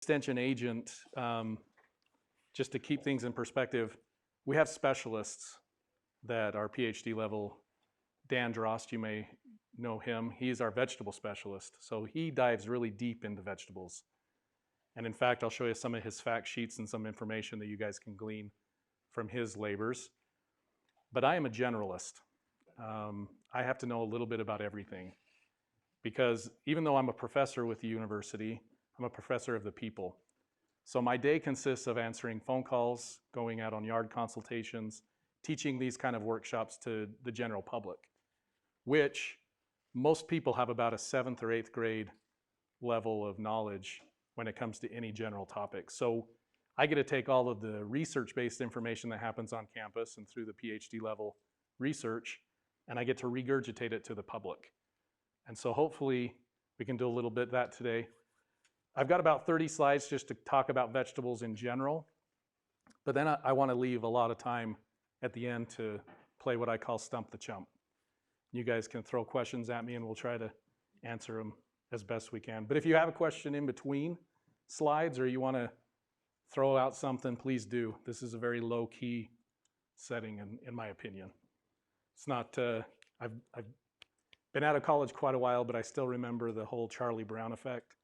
extension agent, just to keep things in perspective, we have specialists that are PhD level. Dan Drost, you may know him. He's our vegetable specialist. So he dives really deep into vegetables. And in fact, I'll show you some of his fact sheets and some information that you guys can glean from his labors. But I am a generalist. I have to know a little bit about everything, because even though I'm a professor with the university, I'm a professor of the people. So my day consists of answering phone calls, going out on yard consultations, teaching these kind of workshops to the general public, which most people have about a 7th or 8th grade level of knowledge when it comes to any general topic. So I get to take all of the research-based information that happens on campus and through the PhD level research, and I get to regurgitate it to the public. And so hopefully we can do a little bit of that today. I've got about 30 slides just to talk about vegetables in general, but then I want to leave a lot of time at the end to play what I call Stump the Chump. You guys can throw questions at me and we'll try to answer them as best we can. But if you have a question in between slides or you want to throw out something, please do. This is a very low-key setting in my opinion. It's not, I've been out of college quite a while, but I still remember the whole Charlie Brown effect,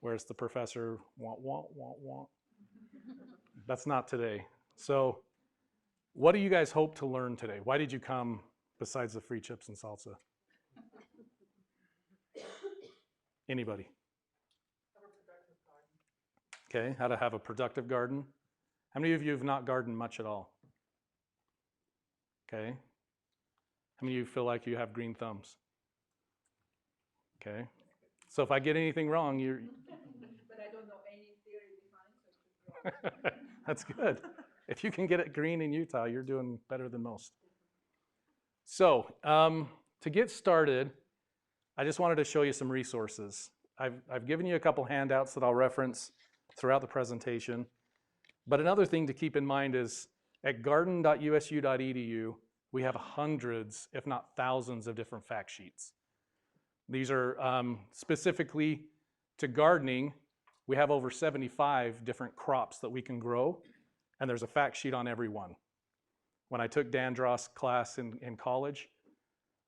where it's the professor, wah, wah, wah, wah. That's not today. So what do you guys hope to learn today? Why did you come besides the free chips and salsa? Anybody? Okay, how to have a productive garden. How many of you have not gardened much at all? Okay. How many of you feel like you have green thumbs? Okay. So if I get anything wrong, you're... But I don't know any theory behind, so it should be That's good. If you can get it green in Utah, you're doing better than most. So to get started, I just wanted to show you some resources. I've given you a couple handouts that I'll reference throughout the presentation. But another thing to keep in mind is at garden.usu.edu, we have hundreds, if not thousands, of different fact sheets. These are specifically to gardening. We have over 75 different crops that we can grow, and there's a fact sheet on every one. When I took Dan Dross' class in college,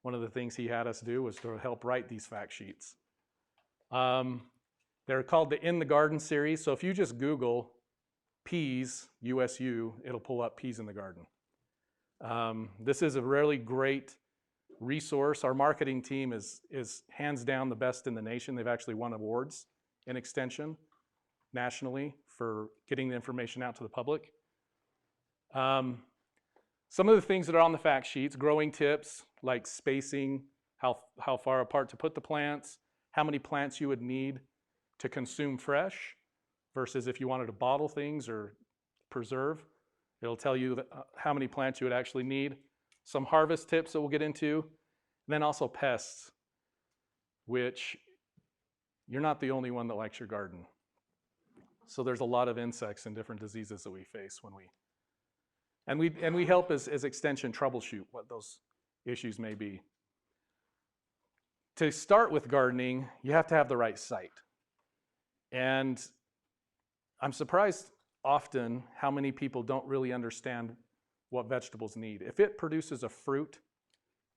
one of the things he had us do was to help write these fact sheets. They're called the In the Garden series, so if you just Google peas, USU, it'll pull up peas in the garden. This is a really great resource. Our marketing team is hands down the best in the nation. They've actually won awards in extension nationally for getting the information out to the public. Some of the things that are on the fact sheets, growing tips like spacing, how far apart to put the plants, how many plants you would need to consume fresh versus if you wanted to bottle things or preserve. It'll tell you how many plants you would actually need. Some harvest tips that we'll get into. And then also pests, which you're not the only one that likes your garden. So there's a lot of insects and different diseases that we face when we help as extension troubleshoot what those issues may be. To start with gardening, you have to have the right site. And I'm surprised often how many people don't really understand what vegetables need. If it produces a fruit,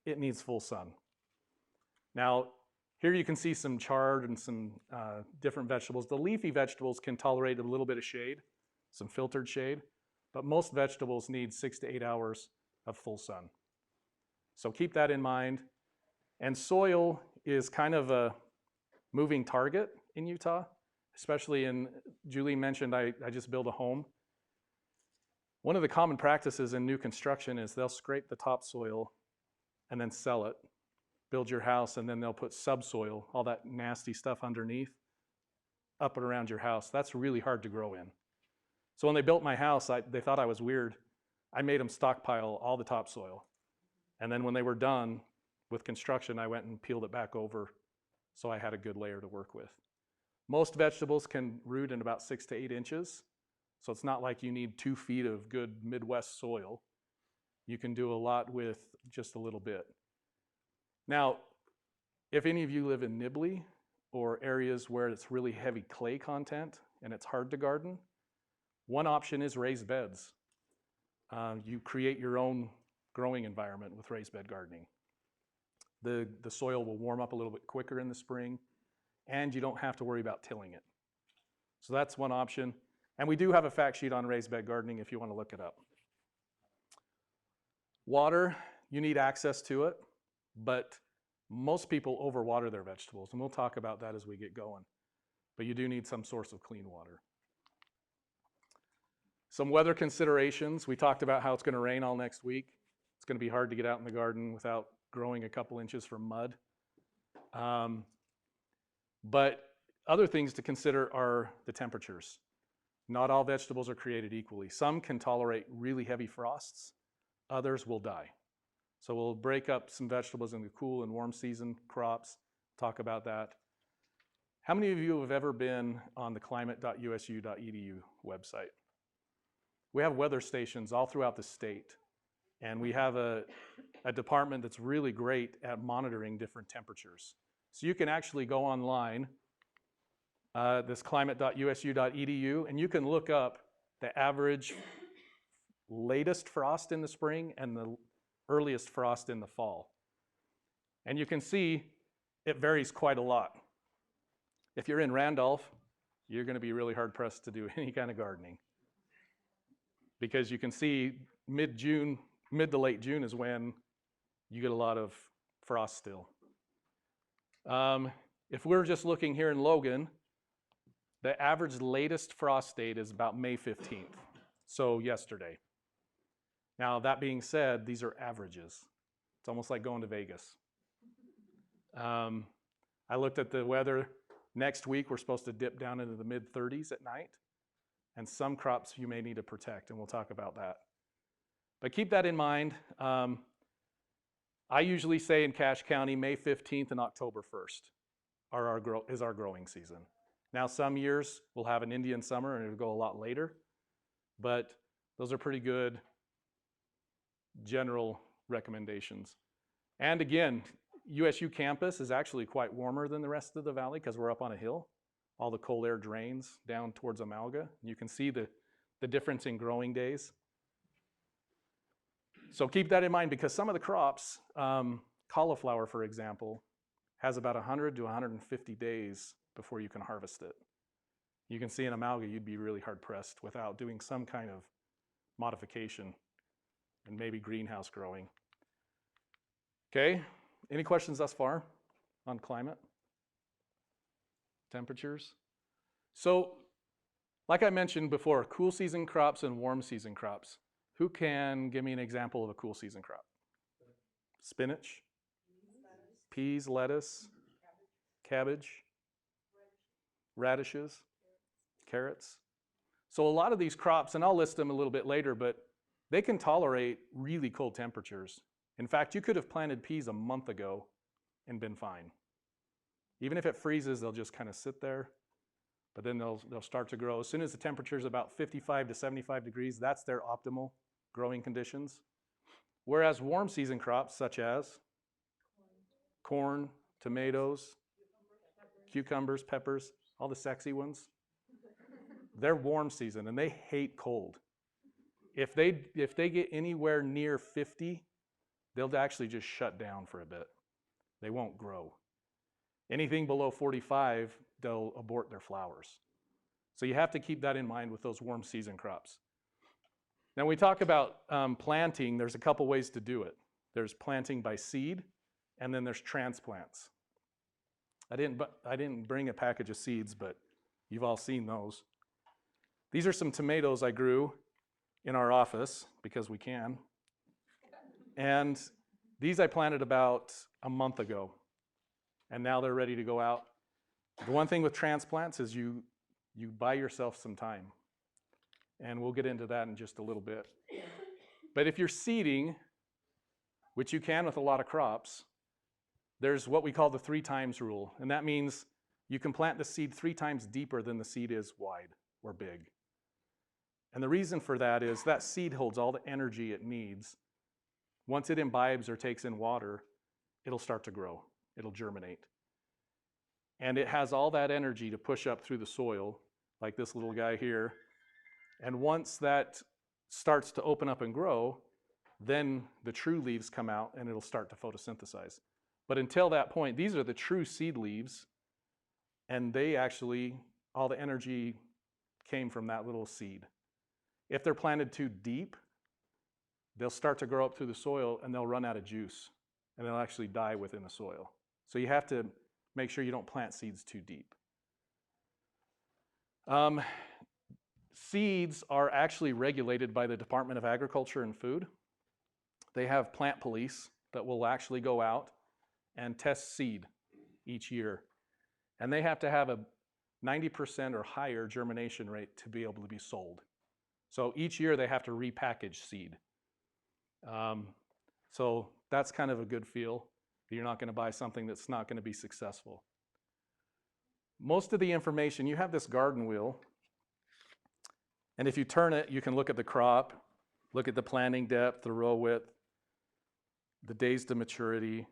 it needs full sun. Now, here you can see some chard and some different vegetables. The leafy vegetables can tolerate a little bit of shade, some filtered shade, but most vegetables need 6 to 8 hours of full sun. So keep that in mind. And soil is kind of a moving target in Utah, especially Julie mentioned I just built a home. One of the common practices in new construction is they'll scrape the topsoil and then sell it, build your house, and then they'll put subsoil, all that nasty stuff underneath, up and around your house. That's really hard to grow in. So when they built my house, they thought I was weird. I made them stockpile all the topsoil. And then when they were done with construction, I went and peeled it back over so I had a good layer to work with. Most vegetables can root in about 6 to 8 inches. So it's not like you need 2 feet of good Midwest soil. You can do a lot with just a little bit. Now, if any of you live in Nibley or areas where it's really heavy clay content and it's hard to garden, one option is raised beds. You create your own growing environment with raised bed gardening. The soil will warm up a little bit quicker in the spring, and you don't have to worry about tilling it. So that's one option. And we do have a fact sheet on raised bed gardening if you want to look it up. Water, you need access to it, but most people overwater their vegetables, and we'll talk about that as we get going. But you do need some source of clean water. Some weather considerations. We talked about how it's going to rain all next week. It's going to be hard to get out in the garden without growing a couple inches from mud. But other things to consider are the temperatures. Not all vegetables are created equally. Some can tolerate really heavy frosts. Others will die. So we'll break up some vegetables into cool and warm season crops, talk about that. How many of you have ever been on the climate.usu.edu website? We have weather stations all throughout the state, and we have a department that's really great at monitoring different temperatures. So you can actually go online, this climate.usu.edu, and you can look up the average latest frost in the spring and the earliest frost in the fall. And you can see it varies quite a lot. If you're in Randolph, you're going to be really hard pressed to do any kind of gardening, because you can see mid to late June is when you get a lot of frost still. If we're just looking here in Logan, the average latest frost date is about May 15th, so yesterday. Now, that being said, these are averages. It's almost like going to Vegas. I looked at the weather. Next week, we're supposed to dip down into the mid-30s at night, and some crops you may need to protect, and we'll talk about that. But keep that in mind. I usually say in Cache County, May 15th and October 1st is our growing season. Now, some years we'll have an Indian summer and it'll go a lot later, but those are pretty good general recommendations. And again, USU campus is actually quite warmer than the rest of the valley because we're up on a hill. All the cold air drains down towards Amalga. You can see the difference in growing days. So keep that in mind, because some of the crops, cauliflower, for example, has about 100 to 150 days before you can harvest it. You can see in Amalga, you'd be really hard pressed without doing some kind of modification and maybe greenhouse growing. Okay, any questions thus far on climate? Temperatures? So, like I mentioned before, cool season crops and warm season crops. Who can give me an example of a cool season crop? Spinach, peas, lettuce, cabbage, radishes, carrots. So a lot of these crops, and I'll list them a little bit later, but they can tolerate really cold temperatures. In fact, you could have planted peas a month ago and been fine. Even if it freezes, they'll just kind of sit there, but then they'll start to grow. As soon as the temperature is about 55 to 75 degrees, that's their optimal growing conditions. Whereas warm season crops such as corn, tomatoes, cucumbers, peppers, all the sexy ones, they're warm season and they hate cold. If they get anywhere near 50, they'll actually just shut down for a bit. They won't grow. Anything below 45, they'll abort their flowers. So you have to keep that in mind with those warm season crops. Now, when we talk about planting, there's a couple ways to do it. There's planting by seed, and then there's transplants. I didn't bring a package of seeds, but you've all seen those. These are some tomatoes I grew in our office because we can. And these I planted about a month ago, and now they're ready to go out. The one thing with transplants is you buy yourself some time. And we'll get into that in just a little bit. But if you're seeding, which you can with a lot of crops, there's what we call the 3 times rule. And that means you can plant the seed 3 times deeper than the seed is wide or big. And the reason for that is that seed holds all the energy it needs. Once it imbibes or takes in water, it'll start to grow. It'll germinate. And it has all that energy to push up through the soil like this little guy here. And once that starts to open up and grow, then the true leaves come out and it'll start to photosynthesize. But until that point, these are the true seed leaves, and they actually, all the energy came from that little seed. If they're planted too deep, they'll start to grow up through the soil and they'll run out of juice and they'll actually die within the soil. So you have to make sure you don't plant seeds too deep. Seeds are actually regulated by the Department of Agriculture and Food. They have plant police that will actually go out and test seed each year. And they have to have a 90% or higher germination rate to be able to be sold. So each year they have to repackage seed. So that's kind of a good feel. You're not going to buy something that's not going to be successful. Most of the information, you have this garden wheel, and if you turn it, you can look at the crop, look at the planting depth, the row width, the days to maturity.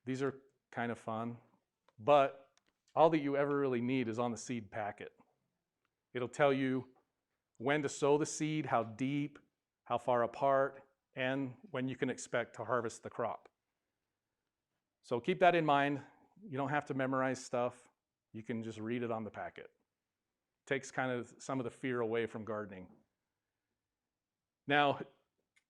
These are kind of fun, but all that you ever really need is on the seed packet. It'll tell you when to sow the seed, how deep, how far apart, and when you can expect to harvest the crop. So keep that in mind. You don't have to memorize stuff. You can just read it on the packet. Takes kind of some of the fear away from gardening. Now,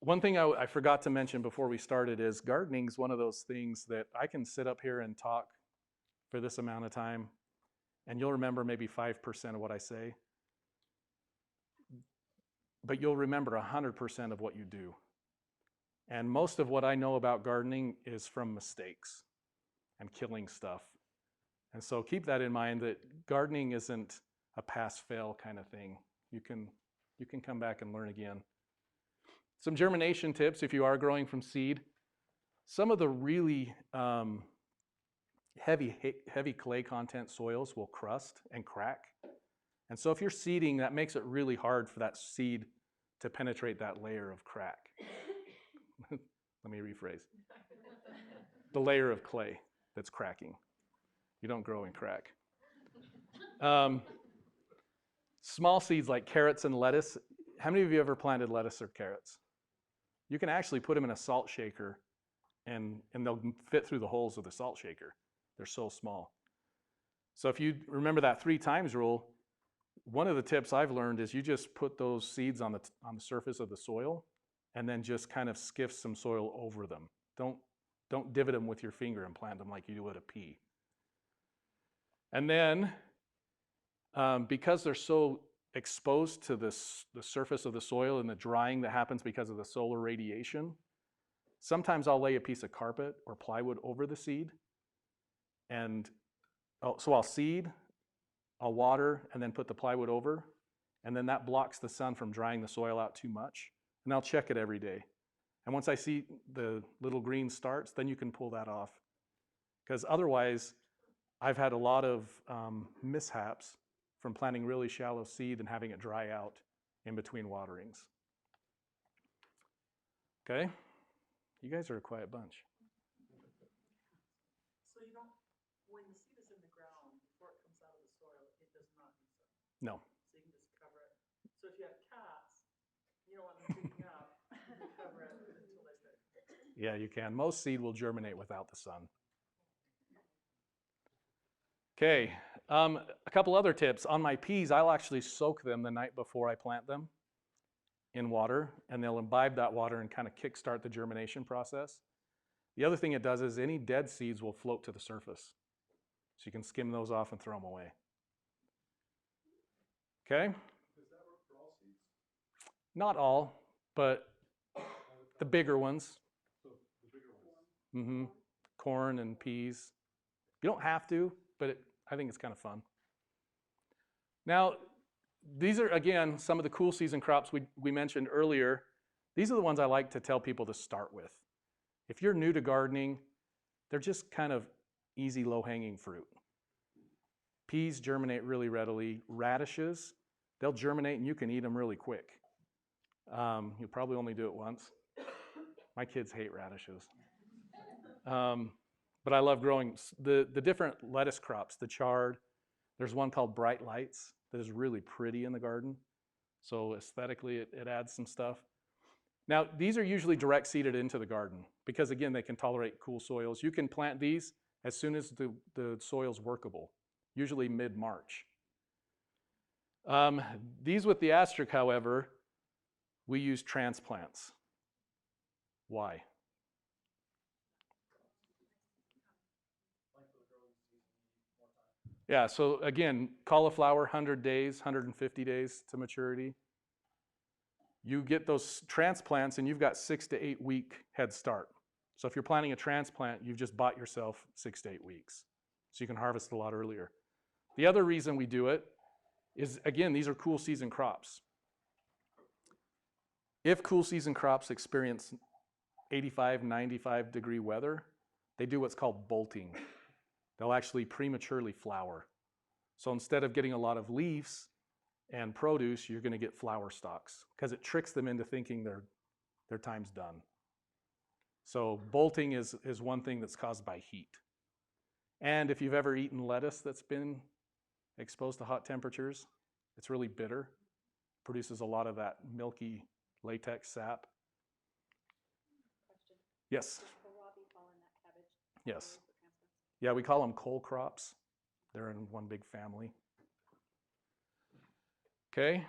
one thing I forgot to mention before we started is gardening is one of those things that I can sit up here and talk for this amount of time, and you'll remember maybe 5% of what I say, but you'll remember 100% of what you do. And most of what I know about gardening is from mistakes and killing stuff. And so keep that in mind, that gardening isn't a pass-fail kind of thing. You can come back and learn again. Some germination tips if you are growing from seed. Some of the really heavy clay content soils will crust and crack. And so if you're seeding, that makes it really hard for that seed to penetrate that layer of crack. Let me rephrase. The layer of clay that's cracking. You don't grow in crack. Small seeds like carrots and lettuce. How many of you ever planted lettuce or carrots? You can actually put them in a salt shaker and they'll fit through the holes of the salt shaker. They're so small. So if you remember that 3 times rule, one of the tips I've learned is you just put those seeds on the surface of the soil and then just kind of skiff some soil over them. Don't divot them with your finger and plant them like you would a pea. And then, because they're so exposed to the surface of the soil and the drying that happens because of the solar radiation, sometimes I'll lay a piece of carpet or plywood over the seed. And so I'll seed, I'll water, and then put the plywood over. And then that blocks the sun from drying the soil out too much. And I'll check it every day. And once I see the little green starts, then you can pull that off. Because otherwise, I've had a lot of mishaps from planting really shallow seed and having it dry out in between waterings. Okay? You guys are a quiet bunch. So you don't, when the seed is in the ground, before it comes out of the soil, it does not need sun. No. So you can just cover it. So if you have cats, you don't want them digging up, you can cover it until they start. Yeah, you can. Most seed will germinate without the sun. Okay, a couple other tips. On my peas, I'll actually soak them the night before I plant them in water, and they'll imbibe that water and kind of kickstart the germination process. The other thing it does is any dead seeds will float to the surface. So you can skim those off and throw them away. Okay? Does that work for all seeds? Not all, but the bigger ones. So the bigger ones. Corn and peas. You don't have to, but I think it's kind of fun. Now, these are, again, some of the cool season crops we mentioned earlier. These are the ones I like to tell people to start with. If you're new to gardening, they're just kind of easy, low-hanging fruit. Peas germinate really readily. Radishes, they'll germinate and you can eat them really quick. You'll probably only do it once. My kids hate radishes. But I love growing the different lettuce crops, the chard. There's one called Bright Lights. that is really pretty in the garden. So aesthetically, it adds some stuff. Now, these are usually direct seeded into the garden because, again, they can tolerate cool soils. You can plant these as soon as the soil's workable, usually mid-March. These with the asterisk, however, we use transplants. Why? Yeah, so again, cauliflower, 100 days, 150 days to maturity. You get those transplants and you've got 6 to 8 week head start. So if you're planting a transplant, you've just bought yourself 6 to 8 weeks. So you can harvest a lot earlier. The other reason we do it is, again, these are cool season crops. If cool season crops experience 85, 95 degree weather, they do what's called bolting. They'll actually prematurely flower. So instead of getting a lot of leaves and produce, you're going to get flower stalks because it tricks them into thinking their time's done. So bolting is one thing that's caused by heat. And if you've ever eaten lettuce that's been exposed to hot temperatures, it's really bitter, produces a lot of that milky latex sap. Question. Yes. Does kohlrabi fall in that cabbage? Yes. category for transplants? Yeah, we call them cole crops. They're in one big family. Okay.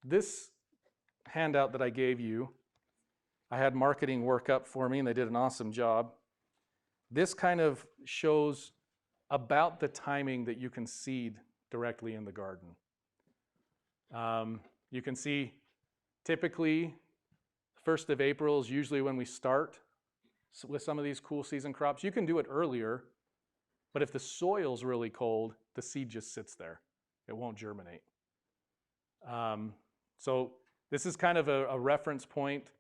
This handout that I gave you, I had marketing work up for me and they did an awesome job. This kind of shows about the timing that you can seed directly in the garden. You can see typically 1st of April is usually when we start with some of these cool season crops. You can do it earlier, but if the soil's really cold, the seed just sits there. It won't germinate. So this is kind of a reference point,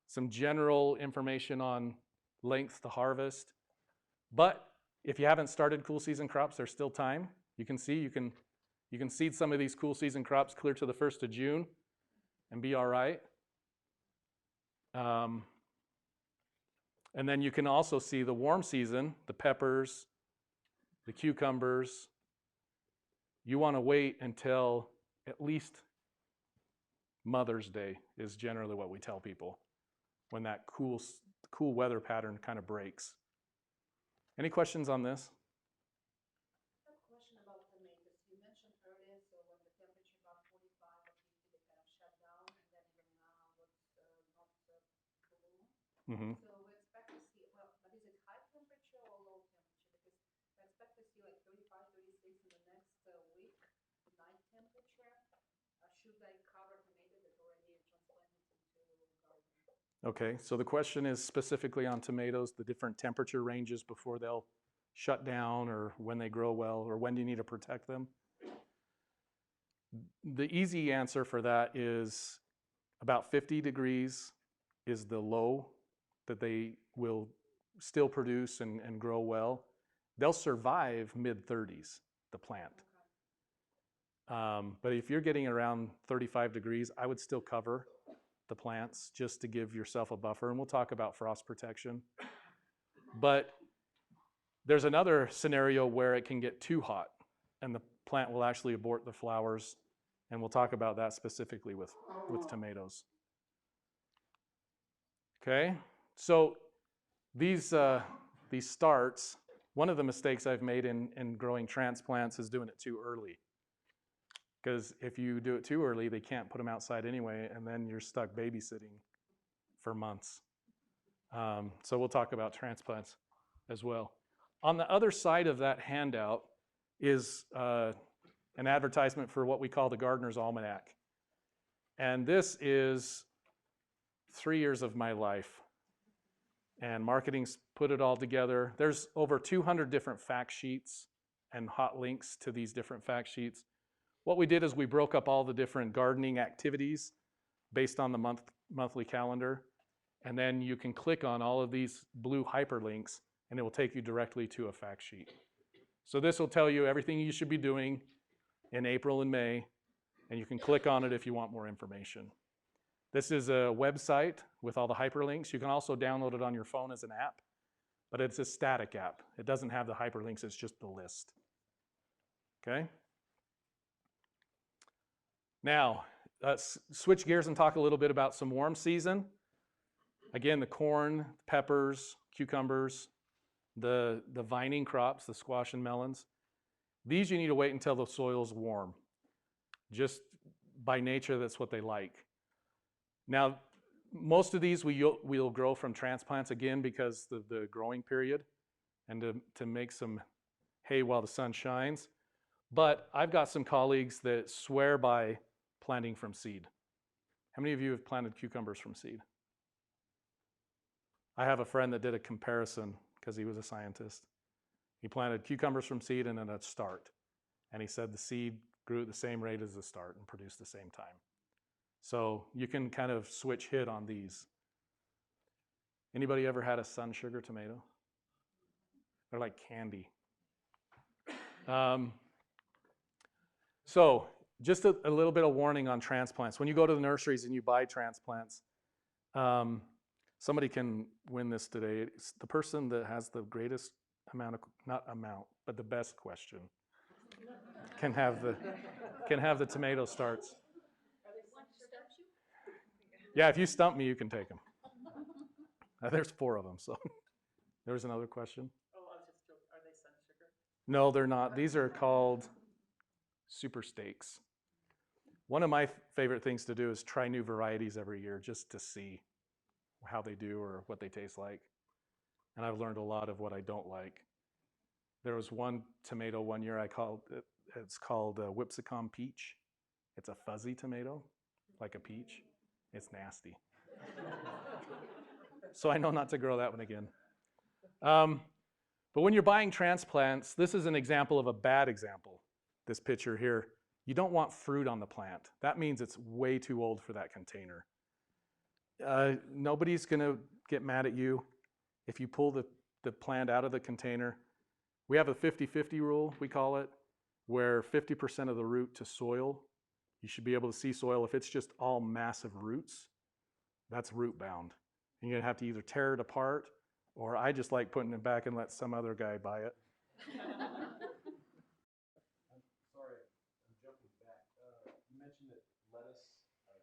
some general information on length to harvest. But if you haven't started cool season crops, there's still time. You can see you can seed some of these cool season crops clear to the 1st of June and be all right. And then you can also see the warm season, the peppers, the cucumbers. You want to wait until at least Mother's Day is generally what we tell people when that cool weather pattern kind of breaks. Any questions on this? I have a question about tomatoes. You mentioned earlier, so when the temperature about 45 or 50, they kind of shut down, and then even now it's not bloom. Mm-hmm. So we expect to see, well, but is it high temperature or low temperature? Because we expect to see like 35, 36 in the next week, night temperature. Should I cover tomato that already transplanted into garden? Okay, so the question is specifically on tomatoes, the different temperature ranges before they'll shut down or when they grow well or when do you need to protect them? The easy answer for that is about 50 degrees is the low that they will still produce and grow well. They'll survive mid-30s, the plant. But if you're getting around 35 degrees, I would still cover the plants just to give yourself a buffer. And we'll talk about frost protection. But there's another scenario where it can get too hot and the plant will actually abort the flowers. And we'll talk about that specifically with tomatoes. Okay, so these starts, one of the mistakes I've made in growing transplants is doing it too early. Because if you do it too early, they can't put them outside anyway, and then you're stuck babysitting for months. So we'll talk about transplants as well. On the other side of that handout is an advertisement for what we call the Gardener's Almanac. And this is 3 years of my life. And marketing's put it all together. There's over 200 different fact sheets and hot links to these different fact sheets. What we did is we broke up all the different gardening activities based on the monthly calendar. And then you can click on all of these blue hyperlinks and it will take you directly to a fact sheet. So this will tell you everything you should be doing in April and May, and you can click on it if you want more information. This is a website with all the hyperlinks. You can also download it on your phone as an app, but it's a static app. It doesn't have the hyperlinks, it's just the list. Okay? Now, switch gears and talk a little bit about some warm season. Again, the corn, peppers, cucumbers, the vining crops, the squash and melons. These you need to wait until the soil's warm. Just by nature, that's what they like. Now, most of these we'll grow from transplants again because of the growing period and to make some hay while the sun shines. But I've got some colleagues that swear by planting from seed. How many of you have planted cucumbers from seed? I have a friend that did a comparison because he was a scientist. He planted cucumbers from seed and then a start. And he said the seed grew at the same rate as the start and produced the same time. So you can kind of switch hit on these. Anybody ever had a sun sugar tomato? They're like candy. So just a little bit of warning on transplants. When you go to the nurseries and you buy transplants, somebody can win this today. It's the person that has the greatest amount of, not amount, but the best question can have the tomato starts. Yeah, if you stump me, you can take them. There's 4 of them, so. There was another question? Oh, I was just joking. Are they sun sugar? No, they're not. These are called super steaks. One of my favorite things to do is try new varieties every year just to see how they do or what they taste like. And I've learned a lot of what I don't like. There was one tomato one year it's called Whipsicum peach. It's a fuzzy tomato, like a peach. It's nasty. So I know not to grow that one again. But when you're buying transplants, this is an example of a bad example, this picture here. You don't want fruit on the plant. That means it's way too old for that container. Nobody's going to get mad at you if you pull the plant out of the container. We have a 50-50 rule, we call it, where 50% of the root to soil, you should be able to see soil. If it's just all massive roots, that's root bound. And you're going to have to either tear it apart, or I just like putting it back and let some other guy buy it. I'm sorry, I'm jumping back. You mentioned that lettuce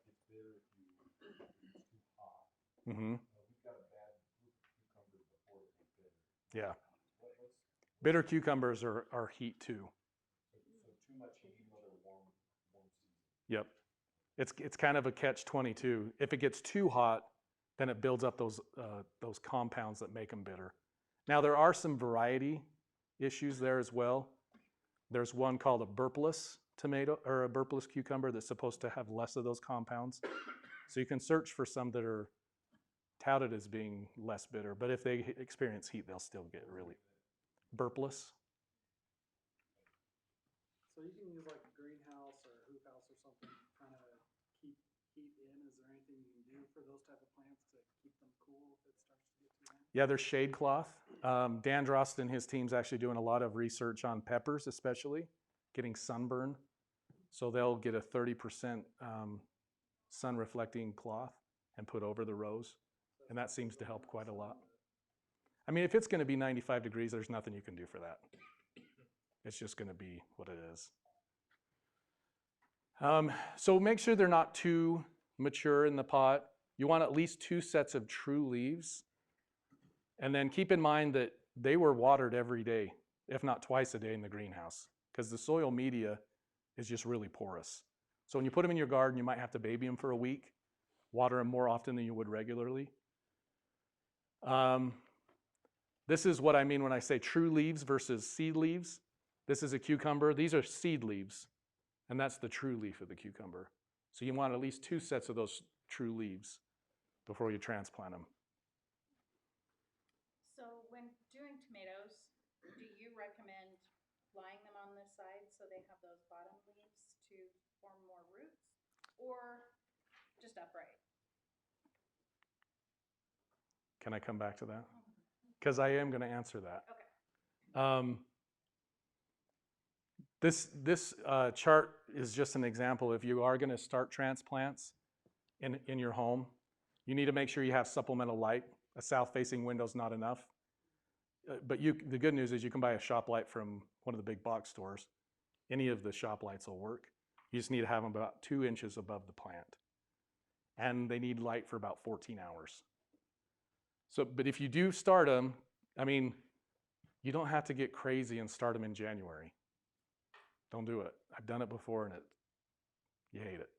gets bitter if it's too hot. Mm-hmm. We've got a bad group of cucumbers before it was bitter. Yeah. What's Bitter cucumbers are heat too. so too much heat even though they're warm season? Yep. It's kind of a catch-22. If it gets too hot, then it builds up those compounds that make them bitter. Now there are some variety issues there as well. There's one called a burpless tomato or a burpless cucumber that's supposed to have less of those compounds. So you can search for some that are touted as being less bitter, but if they experience heat, they'll still get really burpless. So you can use like a greenhouse or a hoop house or something to kind of keep heat in. Is there anything you can do for those type of plants to keep them cool if it starts to get too warm? Yeah, there's shade cloth. Dan Drost and his team's actually doing a lot of research on peppers, especially getting sunburn. So they'll get a 30% sun reflecting cloth and put over the rows. And that seems to help quite a lot. I mean, if it's going to be 95 degrees, there's nothing you can do for that. It's just going to be what it is. So make sure they're not too mature in the pot. You want at least 2 sets of true leaves. And then keep in mind that they were watered every day, if not twice a day in the greenhouse, because the soil media is just really porous. So when you put them in your garden, you might have to baby them for a week, water them more often than you would regularly. This is what I mean when I say true leaves versus seed leaves. This is a cucumber. These are seed leaves, and that's the true leaf of the cucumber. So you want at least 2 sets of those true leaves before you transplant them. So when doing tomatoes, do you recommend lying them on this side so they have those bottom leaves to form more roots, or just upright? Can I come back to that? Because I am going to answer that. Okay. This chart is just an example. If you are going to start transplants in your home, you need to make sure you have supplemental light. A south-facing window is not enough. But the good news is you can buy a shop light from one of the big box stores. Any of the shop lights will work. You just need to have them about 2 inches above the plant. And they need light for about 14 hours. So, but if you do start them, I mean, you don't have to get crazy and start them in January. Don't do it. I've done it before and you hate it.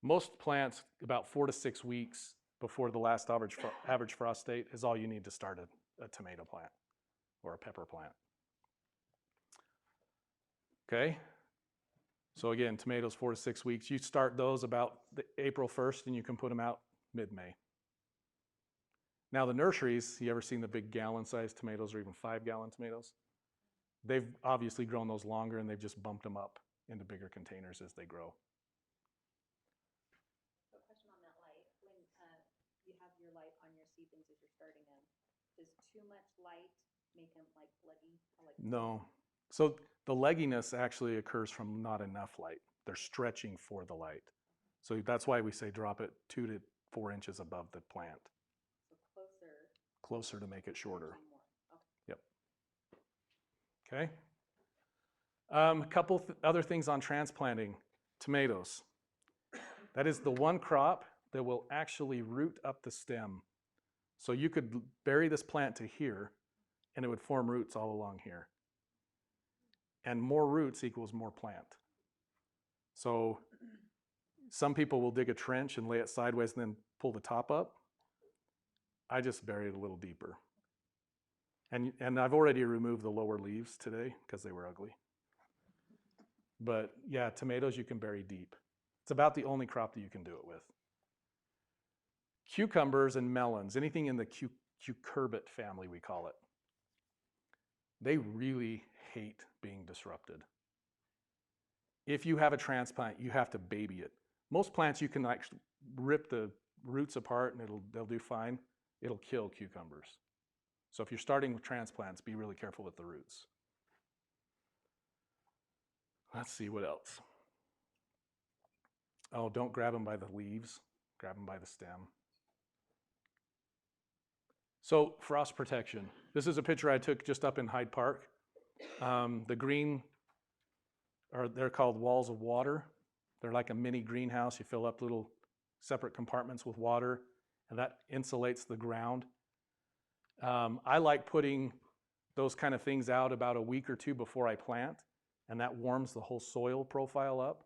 Most plants, about 4 to 6 weeks before the last average frost date is all you need to start a tomato plant or a pepper plant. Okay? So again, tomatoes 4 to 6 weeks. You start those about April 1st and you can put them out mid-May. Now the nurseries, you ever seen the big gallon-sized tomatoes or even 5-gallon tomatoes? They've obviously grown those longer and they've just bumped them up into bigger containers as they grow. So question on that light, when you have your light on your seedlings as you're starting them, does too much light make them like leggy? Or like No. So the legginess actually occurs from not enough light. They're stretching for the light. So that's why we say drop it 2 to 4 inches above the plant. So Closer to make it shorter. Okay. Yep. Okay. A couple other things on transplanting. Tomatoes. That is the one crop that will actually root up the stem. So you could bury this plant to here and it would form roots all along here. And more roots equals more plant. So some people will dig a trench and lay it sideways and then pull the top up. I just bury it a little deeper. And I've already removed the lower leaves today because they were ugly. But yeah, tomatoes you can bury deep. It's about the only crop that you can do it with. Cucumbers and melons, anything in the cucurbit family we call it, they really hate being disrupted. If you have a transplant, you have to baby it. Most plants you can actually rip the roots apart and they'll do fine. It'll kill cucumbers. So if you're starting with transplants, be really careful with the roots. Let's see what else. Oh, don't grab them by the leaves. Grab them by the stem. So frost protection. This is a picture I took just up in Hyde Park. The green, they're called walls of water. They're like a mini greenhouse. You fill up little separate compartments with water, and that insulates the ground. I like putting those kind of things out about a week or 2 before I plant, and that warms the whole soil profile up.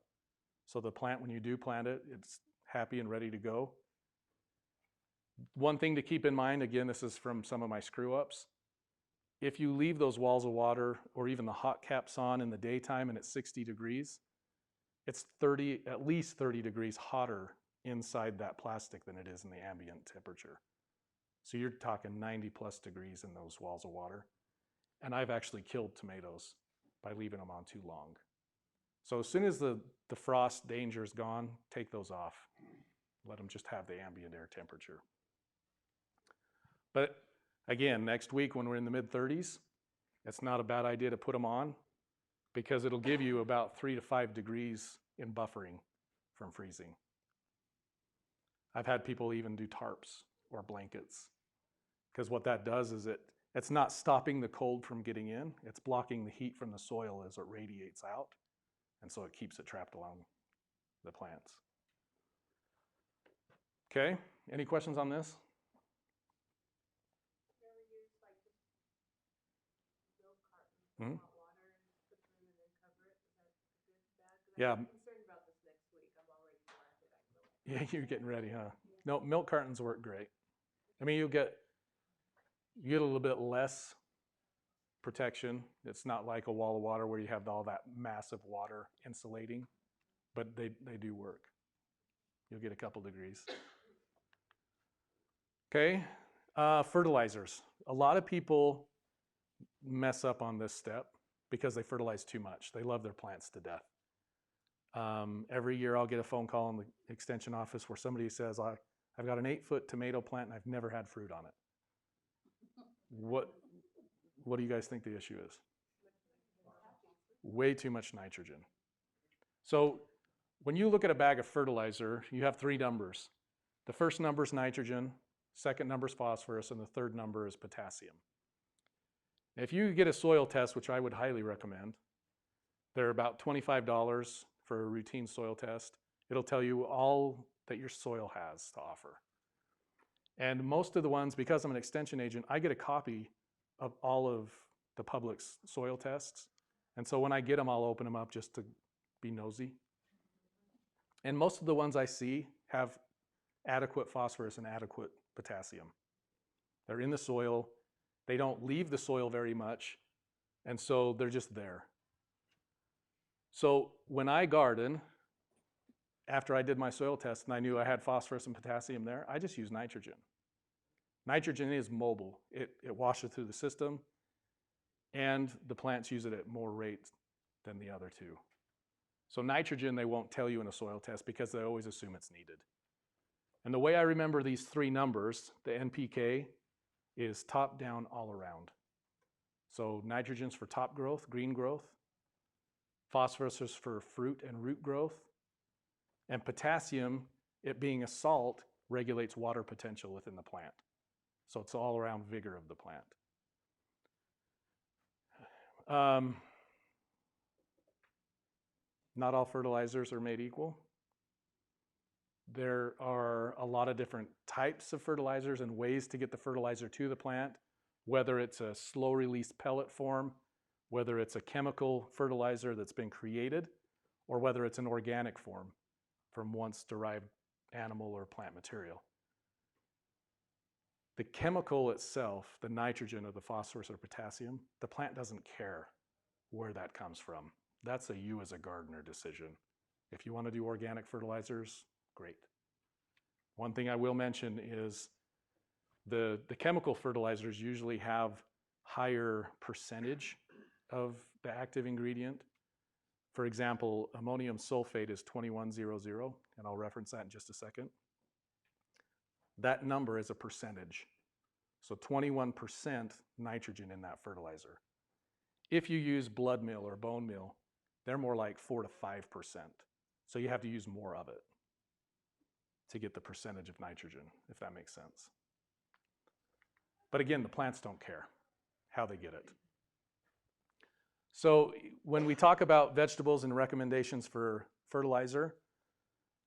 So the plant, when you do plant it, it's happy and ready to go. One thing to keep in mind, again, this is from some of my screw-ups. If you leave those walls of water or even the hot caps on in the daytime and it's 60 degrees, it's at least 30 degrees hotter inside that plastic than it is in the ambient temperature. So you're talking 90 plus degrees in those walls of water. And I've actually killed tomatoes by leaving them on too long. So as soon as the frost danger is gone, take those off. Let them just have the ambient air temperature. But again, next week when we're in the mid-30s, it's not a bad idea to put them on because it'll give you about 3 to 5 degrees in buffering from freezing. I've had people even do tarps or blankets because what that does is it's not stopping the cold from getting in, it's blocking the heat from the soil as it radiates out, and so it keeps it trapped along the plants. Okay, any questions on this? You ever use like just milk cartons with hot water and put them in and then cover it? Is that good, bad? 'Cause Yeah. I'm concerned about this next week. I'm already planted. I feel like. Yeah, you're getting ready, huh? No, milk cartons work great. I mean, you get a little bit less protection. It's not like a wall of water where you have all that massive water insulating, but they do work. You'll get a couple degrees. Okay, fertilizers. A lot of people mess up on this step because they fertilize too much. They love their plants to death. Every year I'll get a phone call in the extension office where somebody says, I've got an 8-foot tomato plant and I've never had fruit on it. What do you guys think the issue is? Way too much nitrogen. So when you look at a bag of fertilizer, you have 3 numbers. The first number is nitrogen, second number is phosphorus, and the third number is potassium. If you get a soil test, which I would highly recommend, They're about $25 for a routine soil test. It'll tell you all that your soil has to offer. And most of the ones, because I'm an extension agent, I get a copy of all of the public's soil tests. And so when I get them, I'll open them up just to be nosy. And most of the ones I see have adequate phosphorus and adequate potassium. They're in the soil. They don't leave the soil very much. And so they're just there. So when I garden, after I did my soil test and I knew I had phosphorus and potassium there, I just use nitrogen. Nitrogen is mobile. It washes through the system, and the plants use it at more rate than the other two. So nitrogen, they won't tell you in a soil test because they always assume it's needed. And the way I remember these three numbers, the NPK, is top, down, all around. So nitrogen's for top growth, green growth. Phosphorus is for fruit and root growth. And potassium, it being a salt, regulates water potential within the plant. So it's all around vigor of the plant. Not all fertilizers are made equal. There are a lot of different types of fertilizers and ways to get the fertilizer to the plant, whether it's a slow release pellet form, whether it's a chemical fertilizer that's been created, or whether it's an organic form from once derived animal or plant material. The chemical itself, the nitrogen or the phosphorus or potassium, the plant doesn't care where that comes from. That's a you as a gardener decision. If you want to do organic fertilizers, great. One thing I will mention is the chemical fertilizers usually have higher percentage of the active ingredient. For example, ammonium sulfate is 2100, and I'll reference that in just a second. That number is a percentage. So 21% nitrogen in that fertilizer. If you use blood meal or bone meal, they're more like 4 to 5%. So you have to use more of it to get the percentage of nitrogen, if that makes sense. But again, the plants don't care how they get it. So when we talk about vegetables and recommendations for fertilizer,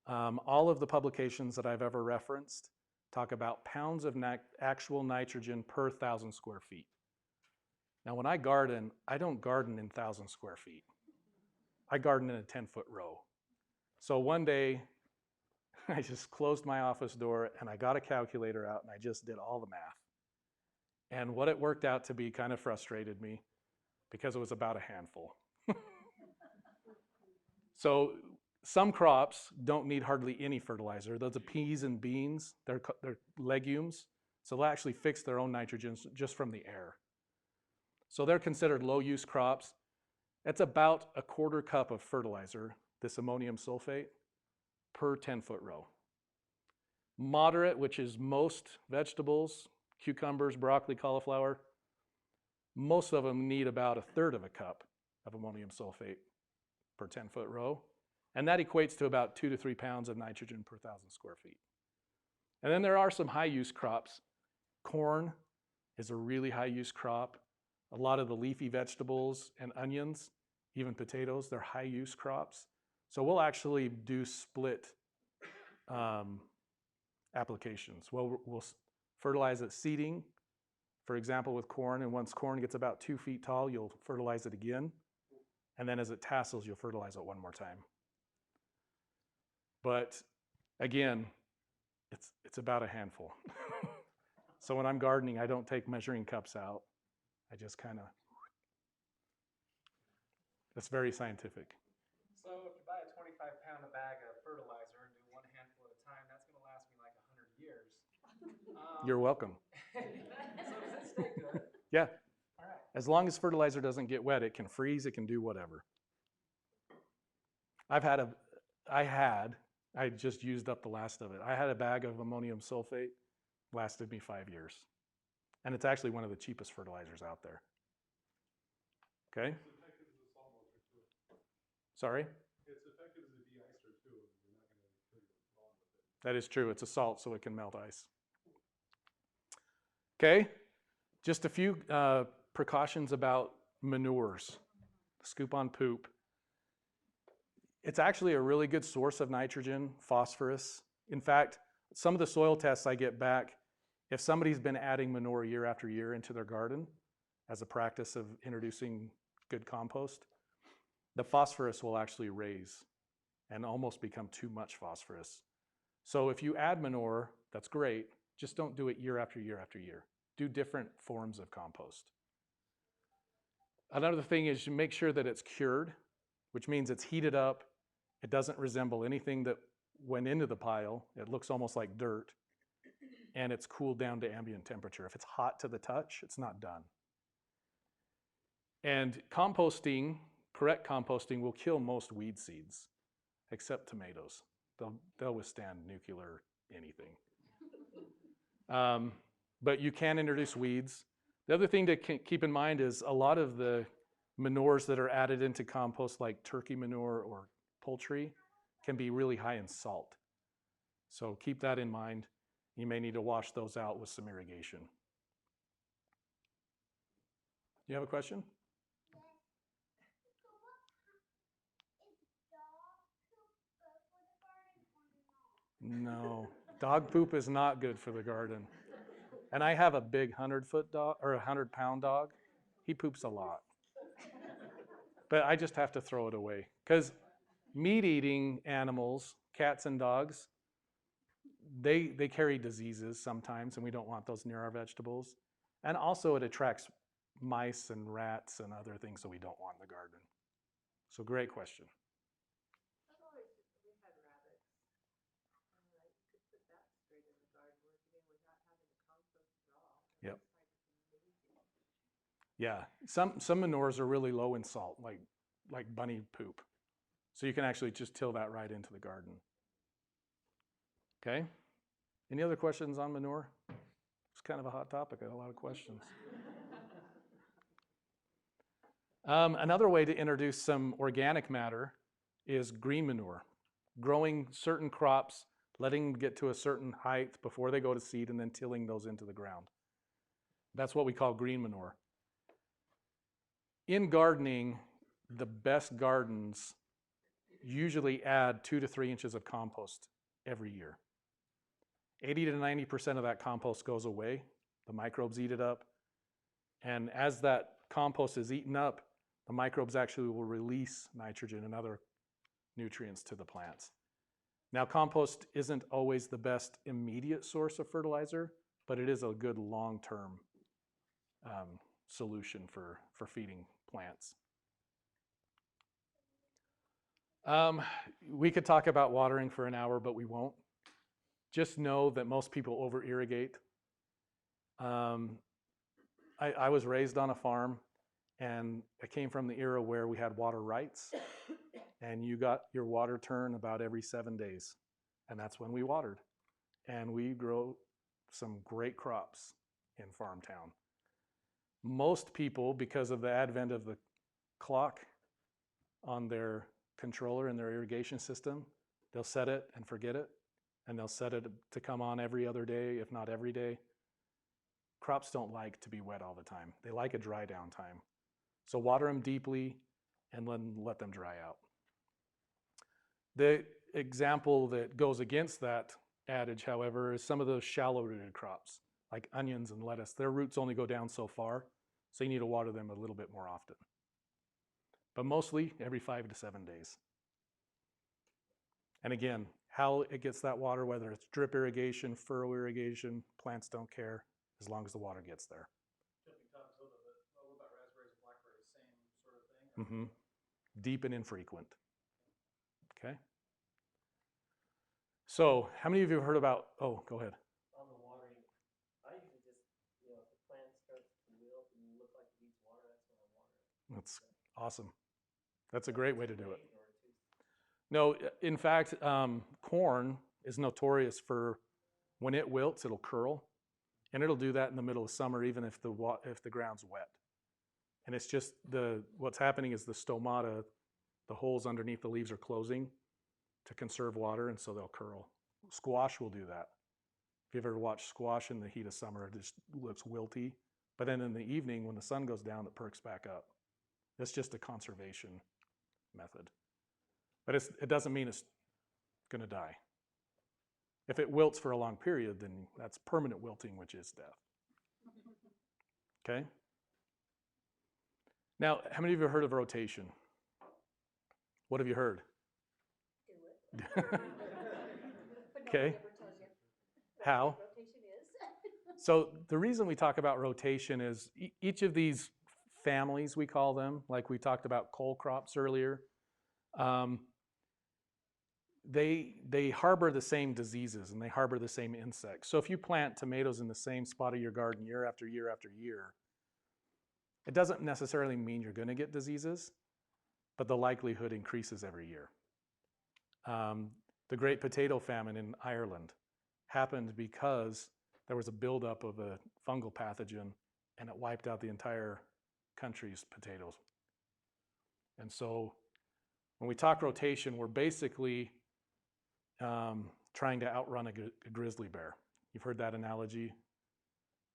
all of the publications that I've ever referenced talk about pounds of actual nitrogen per 1,000 square feet. Now when I garden, I don't garden in 1,000 square feet. I garden in a 10-foot row. So one day, I just closed my office door and I got a calculator out and I just did all the math. And what it worked out to be kind of frustrated me because it was about a handful. So some crops don't need hardly any fertilizer. Those are peas and beans. They're legumes. So they'll actually fix their own nitrogen just from the air. So they're considered low-use crops. That's about a 1/4 cup of fertilizer, this ammonium sulfate, per 10-foot row. Moderate, which is most vegetables, cucumbers, broccoli, cauliflower, most of them need about 1/3 of a cup of ammonium sulfate per 10-foot row. And that equates to about 2 to 3 pounds of nitrogen per 1,000 square feet. And then there are some high-use crops. Corn is a really high-use crop. A lot of the leafy vegetables and onions, even potatoes, they're high-use crops. So we'll actually do split applications. We'll fertilize at seeding, for example, with corn. And once corn gets about 2 feet tall, you'll fertilize it again. And then as it tassels, you'll fertilize it one more time. But again, it's about a handful. So when I'm gardening, I don't take measuring cups out. I just kind of, it's very scientific. So if you buy a 25-pound bag of fertilizer and do one handful at a time, that's going to last me like 100 years. You're welcome. So does it stay good? Yeah. All right. As long as fertilizer doesn't get wet, it can freeze, it can do whatever. I just used up the last of it. I had a bag of ammonium sulfate, lasted me 5 years. And it's actually one of the cheapest fertilizers out there. Okay? It's effective as a salt motor too. Sorry? It's effective as a de-icer too. You're not going to kill your lawn with it. That is true. It's a salt, so it can melt ice. Okay? Just a few precautions about manures. Scoop on poop. It's actually a really good source of nitrogen, phosphorus. In fact, some of the soil tests I get back, if somebody's been adding manure year after year into their garden as a practice of introducing good compost, the phosphorus will actually raise and almost become too much phosphorus. So if you add manure, that's great. Just don't do it year after year after year. Do different forms of compost. Another thing is you make sure that it's cured, which means it's heated up. It doesn't resemble anything that went into the pile. It looks almost like dirt. And it's cooled down to ambient temperature. If it's hot to the touch, it's not done. And composting, correct composting, will kill most weed seeds, except tomatoes. They'll withstand nuclear anything. But you can introduce weeds. The other thing to keep in mind is a lot of the manures that are added into compost, like turkey manure or poultry, can be really high in salt. So keep that in mind. You may need to wash those out with some irrigation. You have a question? No, dog poop is not good for the garden. And I have a big 100-foot dog or 100-pound dog. He poops a lot. But I just have to throw it away because meat-eating animals, cats and dogs, they carry diseases sometimes, and we don't want those near our vegetables. And also it attracts mice and rats and other things that we don't want in the garden. So great question. I've always, we had rabbits, and you could put that straight in the garden, working in without having to compost at all. Yep. It's amazing. Yeah, some manures are really low in salt, like bunny poop. So you can actually just till that right into the garden. Okay? Any other questions on manure? It's kind of a hot topic. I got a lot of questions. Another way to introduce some organic matter is green manure. Growing certain crops, letting them get to a certain height before they go to seed, and then tilling those into the ground. That's what we call green manure. In gardening, the best gardens usually add 2 to 3 inches of compost every year. 80 to 90% of that compost goes away. The microbes eat it up. And as that compost is eaten up, the microbes actually will release nitrogen and other nutrients to the plants. Now, compost isn't always the best immediate source of fertilizer, but it is a good long-term solution for feeding plants. We could talk about watering for an hour, but we won't. Just know that most people over-irrigate. I was raised on a farm, and I came from the era where we had water rights, and you got your water turn about every 7 days, and that's when we watered. And we grow some great crops in farm town. Most people, because of the advent of the clock on their controller and their irrigation system, they'll set it and forget it, and they'll set it to come on every other day, if not every day. Crops don't like to be wet all the time. They like a dry down time. So water them deeply and then let them dry out. The example that goes against that adage, however, is some of those shallow rooted crops like onions and lettuce. Their roots only go down so far, so you need to water them a little bit more often. But mostly every 5 to 7 days. And again, how it gets that water, whether it's drip irrigation, furrow irrigation, plants don't care as long as the water gets there. Jumping topics a little bit, what about raspberries and blackberries? Same sort of thing? Mm-hmm. Deep and infrequent. Okay. So, how many of you have heard about? Oh, go ahead. On the watering, I usually just, if the plant starts to wilt and look like it needs water, that's when I water it. That's awesome. That's a great way to do it. Or two. No, in fact, corn is notorious for when it wilts, it'll curl, and it'll do that in the middle of summer, even if the ground's wet. And it's just what's happening is the stomata, the holes underneath the leaves are closing to conserve water, and so they'll curl. Squash will do that. If you've ever watched squash in the heat of summer, it just looks wilty. But then in the evening, when the sun goes down, it perks back up. That's just a conservation method. But it doesn't mean it's going to die. If it wilts for a long period, then that's permanent wilting, which is death. Okay? Now, how many of you have heard of rotation? What have you heard? Do it. But Okay. nobody ever tells you what How? rotation is. So the reason we talk about rotation is each of these families, we call them, like we talked about cole crops earlier, they harbor the same diseases and they harbor the same insects. So if you plant tomatoes in the same spot of your garden year after year after year, it doesn't necessarily mean you're going to get diseases, but the likelihood increases every year. The Great Potato Famine in Ireland happened because there was a buildup of a fungal pathogen and it wiped out the entire country's potatoes. And so when we talk rotation, we're basically trying to outrun a grizzly bear. You've heard that analogy,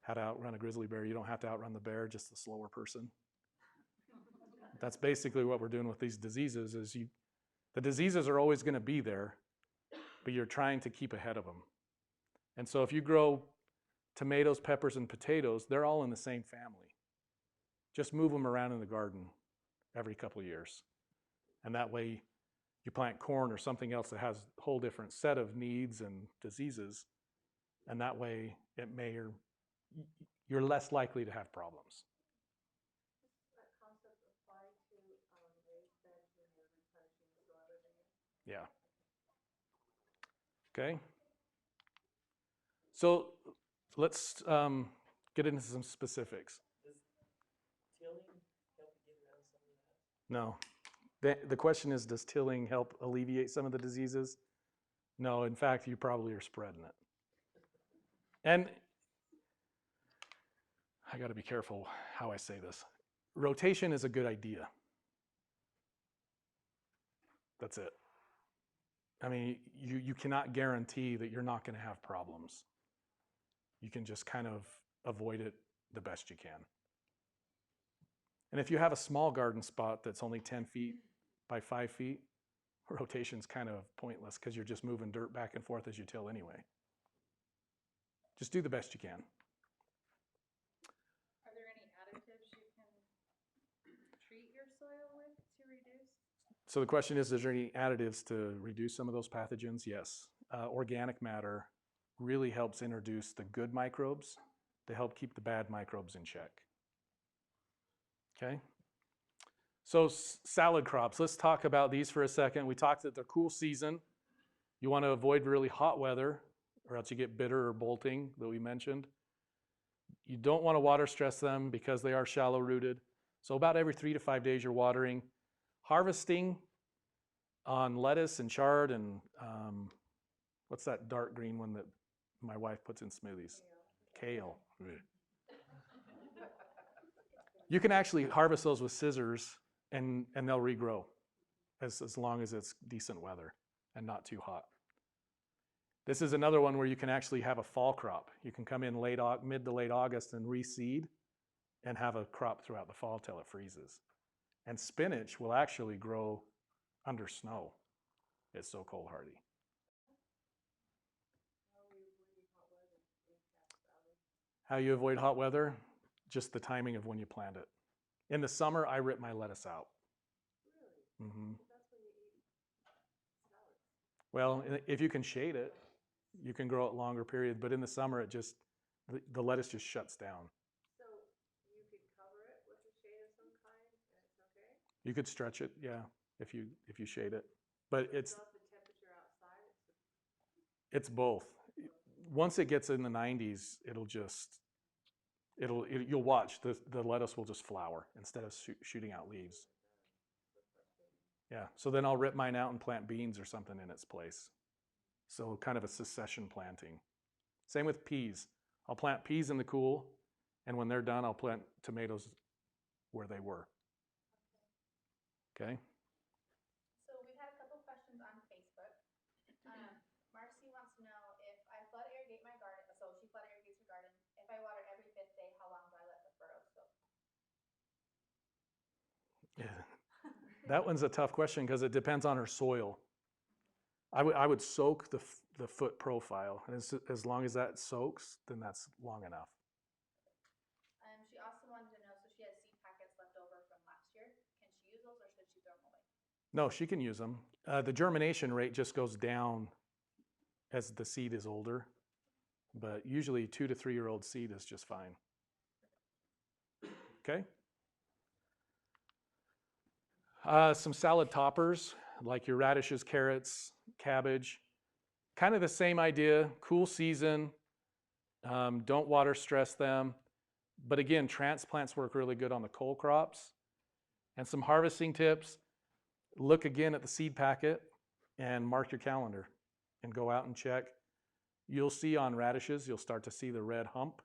how to outrun a grizzly bear. You don't have to outrun the bear, just the slower person. That's basically what we're doing with these diseases is the diseases are always going to be there, but you're trying to keep ahead of them. And so if you grow tomatoes, peppers, and potatoes, they're all in the same family. Just move them around in the garden every couple of years. And that way you plant corn or something else that has a whole different set of needs and diseases. And that way you're less likely to have problems. That concept apply to raised beds when you're replenishing the soil every year? Yeah. Okay. So let's get into some specifics. Does tilling help you get around some of that? No. The question is, does tilling help alleviate some of the diseases? No, in fact, you probably are spreading it. And I got to be careful how I say this. Rotation is a good idea. That's it. I mean, you cannot guarantee that you're not going to have problems. You can just kind of avoid it the best you can. And if you have a small garden spot that's only 10 feet by 5 feet, rotation's kind of pointless because you're just moving dirt back and forth as you till anyway. Just do the best you can. Are there any additives you can treat your soil with to reduce? So the question is there any additives to reduce some of those pathogens? Yes. Organic matter really helps introduce the good microbes to help keep the bad microbes in check. Okay? So salad crops, let's talk about these for a second. We talked that they're cool season. You want to avoid really hot weather or else you get bitter or bolting that we mentioned. You don't want to water stress them because they are shallow rooted. So about every 3 to 5 days you're watering. Harvesting on lettuce and chard and what's that dark green one that my wife puts in smoothies? Kale. You can actually harvest those with scissors and they'll regrow as long as it's decent weather and not too hot. This is another one where you can actually have a fall crop. You can come in mid to late August and reseed and have a crop throughout the fall till it freezes. And spinach will actually grow under snow. It's so cold hardy. How you avoid hot weather? Just the timing of when you plant it. In the summer, I rip my lettuce out. Really? Mm-hmm. That's when you eat salads. Well, if you can shade it, you can grow it longer period. But in the summer, the lettuce just shuts down. So you could cover it with a shade of some kind and it's okay? You could stretch it, yeah, if you shade it. But it's Not the temperature outside, it's both. Once it gets in the 90s, you'll watch the lettuce will just flower instead of shooting out leaves. Yeah, so then I'll rip mine out and plant beans or something in its place. So kind of a succession planting. Same with peas. I'll plant peas in the cool, and when they're done, I'll plant tomatoes where they were. Okay? So we've had a couple questions on Facebook. Marcy wants to know if I flood irrigate my garden, so she flood irrigates her garden. If I water every 5th day, how long do I let the furrows go? Yeah. That one's a tough question because it depends on her soil. I would soak the foot profile, and as long as that soaks, then that's long enough. She also wanted to know, so she has seed packets left over from last year. Can she use those or should she throw them away? No, she can use them. The germination rate just goes down as the seed is older, but usually 2 to 3 year old seed is just fine. Okay. Some salad toppers like your radishes, carrots, cabbage. Kind of the same idea, cool season. Don't water stress them. But again, transplants work really good on the cole crops. And some harvesting tips, look again at the seed packet and mark your calendar and go out and check. You'll see on radishes, you'll start to see the red hump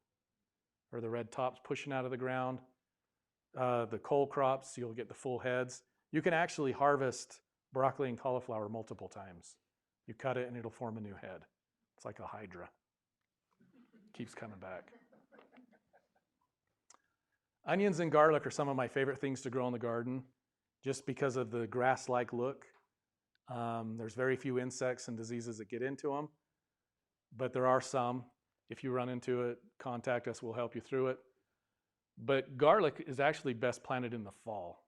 or the red tops pushing out of the ground. The cole crops, you'll get the full heads. You can actually harvest broccoli and cauliflower multiple times. You cut it and it'll form a new head. It's like a hydra. Keeps coming back. Onions and garlic are some of my favorite things to grow in the garden just because of the grass-like look. There's very few insects and diseases that get into them, but there are some. If you run into it, contact us, we'll help you through it. But garlic is actually best planted in the fall.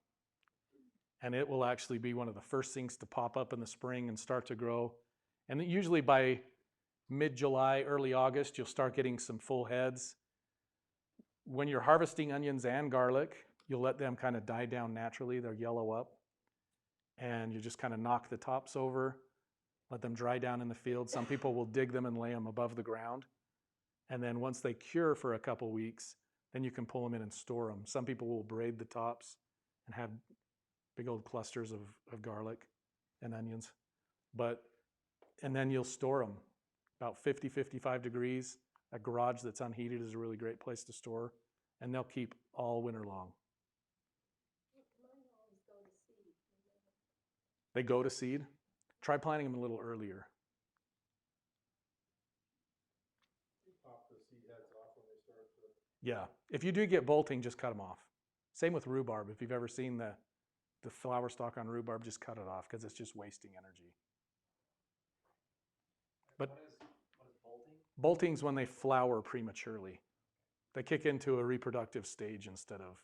And it will actually be one of the first things to pop up in the spring and start to grow. And usually by mid-July, early August, you'll start getting some full heads. When you're harvesting onions and garlic, you'll let them kind of die down naturally. They'll yellow up. And you just kind of knock the tops over, let them dry down in the field. Some people will dig them and lay them above the ground. And then once they cure for a couple weeks, then you can pull them in and store them. Some people will braid the tops and have big old clusters of garlic and onions. And then you'll store them about 50, 55 degrees. A garage that's unheated is a really great place to store, and they'll keep all winter long. They go to seed. Try planting them a little earlier. Pop the seed heads off when they start to... Yeah, if you do get bolting, just cut them off. Same with rhubarb. If you've ever seen the flower stalk on rhubarb, just cut it off because it's just wasting energy. But What is bolting? bolting's when they flower prematurely. They kick into a reproductive stage instead of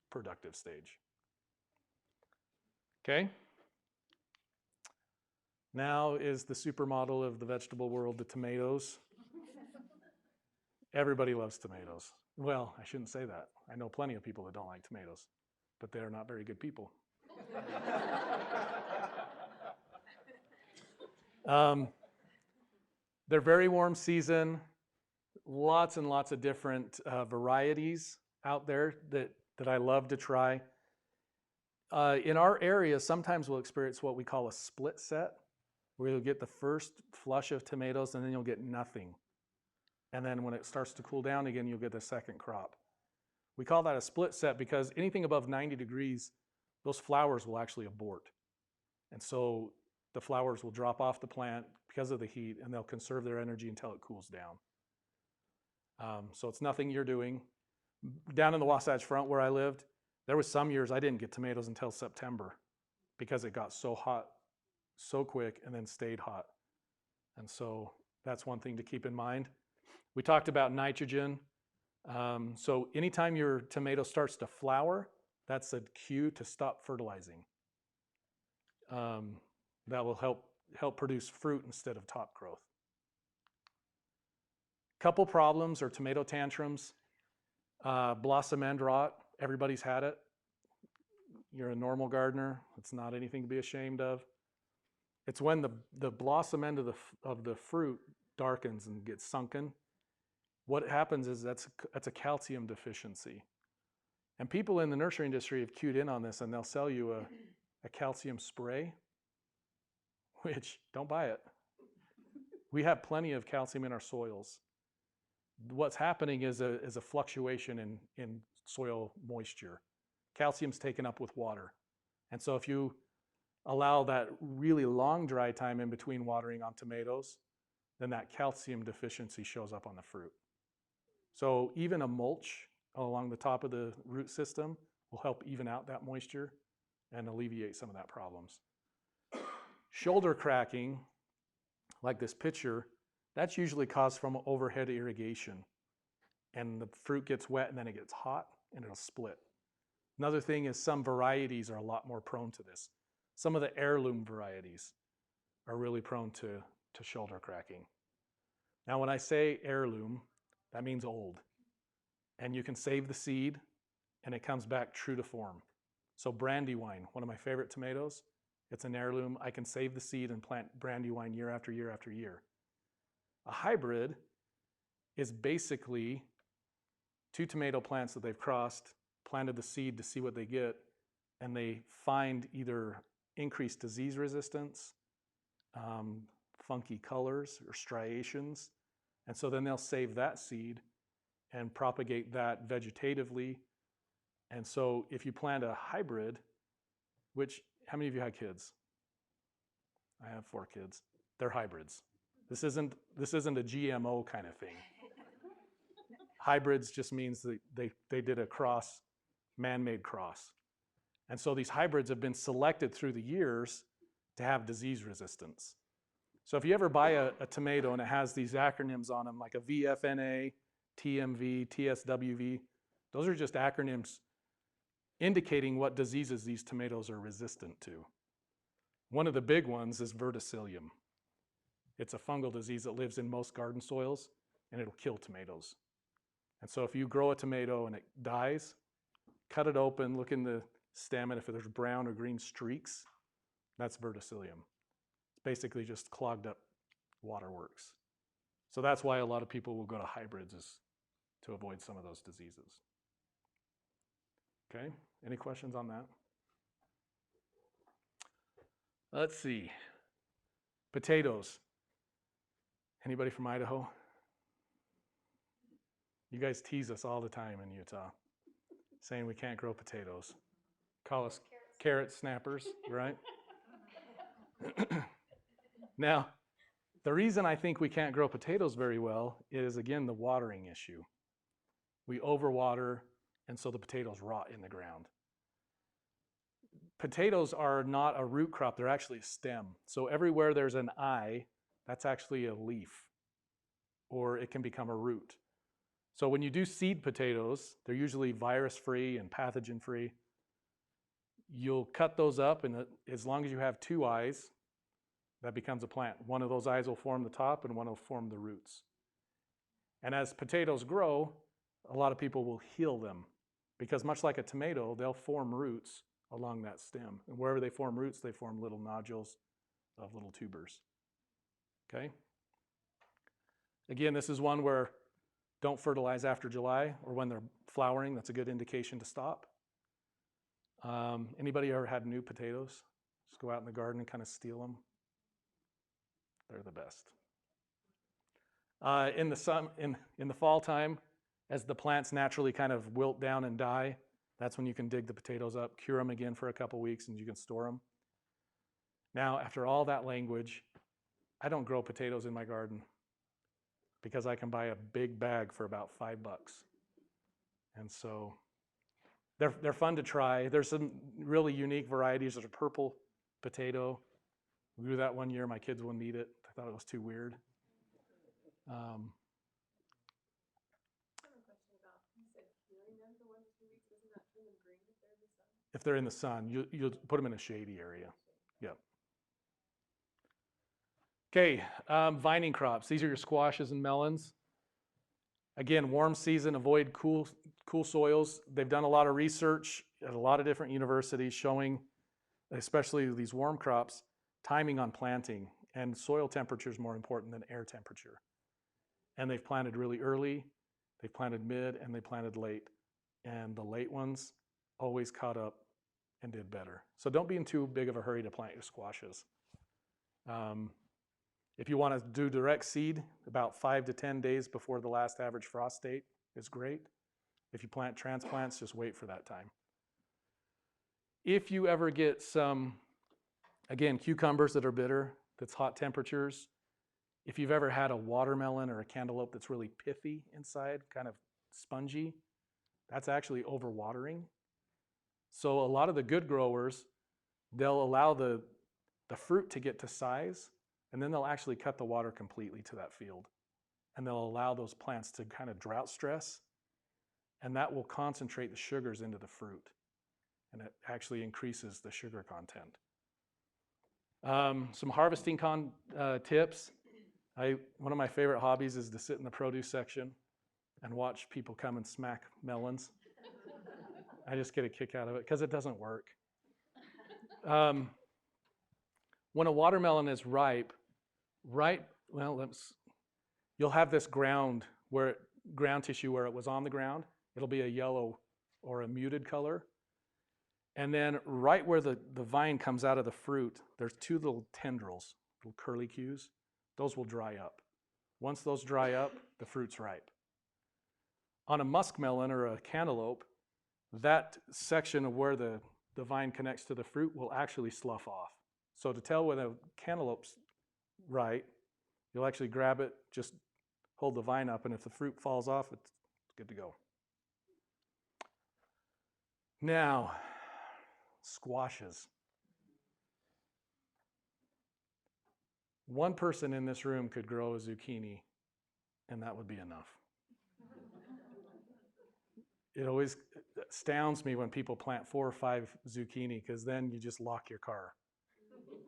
productive stage. Okay? Now is the supermodel of the vegetable world, the tomatoes. Everybody loves tomatoes. Well, I shouldn't say that. I know plenty of people that don't like tomatoes, but they're not very good people. They're very warm season. Lots and lots of different varieties out there that I love to try. In our area, sometimes we'll experience what we call a split set, where you'll get the first flush of tomatoes and then you'll get nothing. And then when it starts to cool down again, you'll get the second crop. We call that a split set because anything above 90 degrees, those flowers will actually abort. And so the flowers will drop off the plant because of the heat, and they'll conserve their energy until it cools down. So it's nothing you're doing. Down in the Wasatch Front where I lived, there was some years I didn't get tomatoes until September because it got so hot so quick and then stayed hot. And so that's one thing to keep in mind. We talked about nitrogen. So anytime your tomato starts to flower, that's a cue to stop fertilizing. That will help produce fruit instead of top growth. Couple problems are tomato tantrums, blossom end rot. Everybody's had it. You're a normal gardener. It's not anything to be ashamed of. It's when the blossom end of the fruit darkens and gets sunken. What happens is that's a calcium deficiency. And people in the nursery industry have cued in on this, and they'll sell you a calcium spray, which don't buy it. We have plenty of calcium in our soils. What's happening is a fluctuation in soil moisture. Calcium's taken up with water. And so if you allow that really long dry time in between watering on tomatoes, then that calcium deficiency shows up on the fruit. So even a mulch along the top of the root system will help even out that moisture and alleviate some of that problems. Shoulder cracking, like this picture, that's usually caused from overhead irrigation. And the fruit gets wet and then it gets hot and it'll split. Another thing is some varieties are a lot more prone to this. Some of the heirloom varieties are really prone to shoulder cracking. Now, when I say heirloom, that means old. And you can save the seed and it comes back true to form. So Brandywine, one of my favorite tomatoes, it's an heirloom. I can save the seed and plant Brandywine year after year after year. A hybrid is basically 2 tomato plants that they've crossed, planted the seed to see what they get, and they find either increased disease resistance, funky colors or striations, and so then they'll save that seed and propagate that vegetatively. And so if you plant a hybrid, which, how many of you had kids? I have 4 kids. They're hybrids. This isn't a GMO kind of thing. Hybrids just means that they did a cross, man-made cross. And so these hybrids have been selected through the years to have disease resistance. So if you ever buy a tomato and it has these acronyms on them, like a VFNA, TMV, TSWV, those are just acronyms indicating what diseases these tomatoes are resistant to. One of the big ones is verticillium. It's a fungal disease that lives in most garden soils, and it'll kill tomatoes. And so if you grow a tomato and it dies, cut it open, look in the stem, and if there's brown or green streaks, that's verticillium. It's basically just clogged up waterworks. So that's why a lot of people will go to hybrids, is to avoid some of those diseases. Okay, any questions on that? Let's see. Potatoes. Anybody from Idaho? You guys tease us all the time in Utah, saying we can't grow potatoes. Call us carrot snappers, right? Now, the reason I think we can't grow potatoes very well is, again, the watering issue. We overwater, and so the potatoes rot in the ground. Potatoes are not a root crop, they're actually a stem. So everywhere there's an eye, that's actually a leaf, or it can become a root. So when you do seed potatoes, they're usually virus-free and pathogen-free. You'll cut those up, and as long as you have 2 eyes, that becomes a plant. One of those eyes will form the top, and one will form the roots. And as potatoes grow, a lot of people will heal them, because much like a tomato, they'll form roots along that stem. And wherever they form roots, they form little nodules of little tubers. Okay? Again, this is one where don't fertilize after July or when they're flowering. That's a good indication to stop. Anybody ever had new potatoes? Just go out in the garden and kind of steal them. They're the best. In the fall time, as the plants naturally kind of wilt down and die, that's when you can dig the potatoes up, cure them again for a couple weeks, and you can store them. Now, after all that language, I don't grow potatoes in my garden because I can buy a big bag for about $5. And so they're fun to try. There's some really unique varieties. There's a purple potato. We grew that one year. My kids wouldn't eat it. I thought it was too weird. I have a question about, you said curing them for 1 to 2 weeks, doesn't that turn them green if they're in the sun? If they're in the sun, you'll put them in a shady area. Yep. Okay, vining crops. These are your squashes and melons. Again, warm season, avoid cool soils. They've done a lot of research at a lot of different universities showing, especially these warm crops, timing on planting, and soil temperature is more important than air temperature. And they've planted really early, they've planted mid, and they planted late. And the late ones always caught up and did better. So don't be in too big of a hurry to plant your squashes. If you want to do direct seed, about 5 to 10 days before the last average frost date is great. If you plant transplants, just wait for that time. If you ever get some, again, cucumbers that are bitter, that's hot temperatures, if you've ever had a watermelon or a cantaloupe that's really pithy inside, kind of spongy, that's actually overwatering. So a lot of the good growers they'll allow the fruit to get to size, and then they'll actually cut the water completely to that field. And they'll allow those plants to kind of drought stress, and that will concentrate the sugars into the fruit. And it actually increases the sugar content. Some harvesting tips. One of my favorite hobbies is to sit in the produce section and watch people come and smack melons. I just get a kick out of it because it doesn't work. When a watermelon is ripe, you'll have this ground tissue where it was on the ground. It'll be a yellow or a muted color. And then right where the vine comes out of the fruit, there's two little tendrils, little curlicues. Those will dry up. Once those dry up, the fruit's ripe. On a muskmelon or a cantaloupe, that section of where the vine connects to the fruit will actually slough off. So to tell whether a cantaloupe's right, you'll actually grab it, just hold the vine up, and if the fruit falls off, it's good to go. Now, squashes. One person in this room could grow a zucchini, and that would be enough. It always astounds me when people plant 4 or 5 zucchini, because then you just lock your car,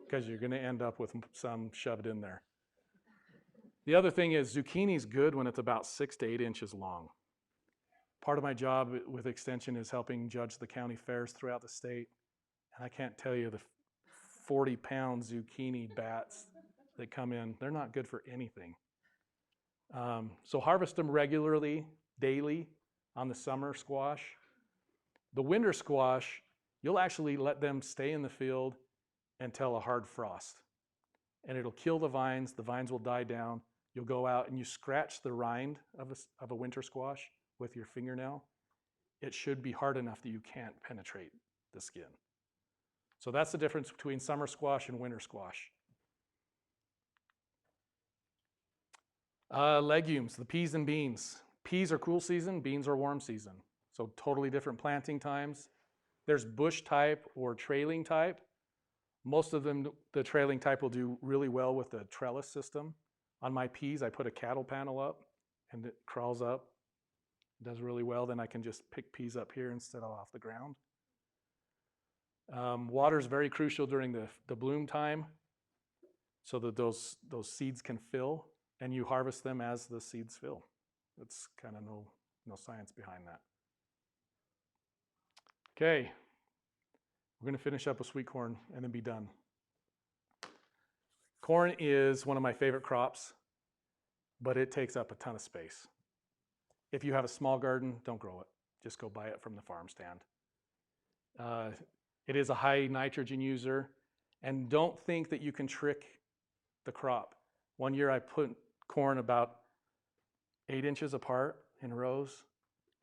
because you're going to end up with some shoved in there. The other thing is zucchini's good when it's about 6 to 8 inches long. Part of my job with Extension is helping judge the county fairs throughout the state. And I can't tell you the 40-pound zucchini bats that come in. They're not good for anything. So harvest them regularly, daily, on the summer squash. The winter squash, you'll actually let them stay in the field until a hard frost. And it'll kill the vines will die down. You'll go out and you scratch the rind of a winter squash with your fingernail. It should be hard enough that you can't penetrate the skin. So that's the difference between summer squash and winter squash. Legumes, the peas and beans. Peas are cool season, beans are warm season. So totally different planting times. There's bush type or trailing type. Most of them, the trailing type will do really well with the trellis system. On my peas, I put a cattle panel up and it crawls up. It does really well. Then I can just pick peas up here instead of off the ground. Water is very crucial during the bloom time so that those seeds can fill, and you harvest them as the seeds fill. It's kind of no science behind that. Okay, we're going to finish up with sweet corn and then be done. Corn is one of my favorite crops, but it takes up a ton of space. If you have a small garden, don't grow it. Just go buy it from the farm stand. It is a high nitrogen user, and don't think that you can trick the crop. One year I put corn about 8 inches apart in rows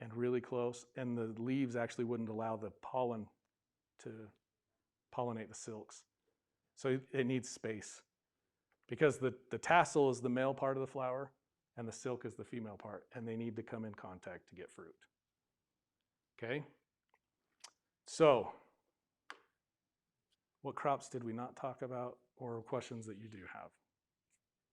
and really close, and the leaves actually wouldn't allow the pollen to pollinate the silks. So it needs space, because the tassel is the male part of the flower and the silk is the female part, and they need to come in contact to get fruit. Okay? So, what crops did we not talk about, or questions that you do have?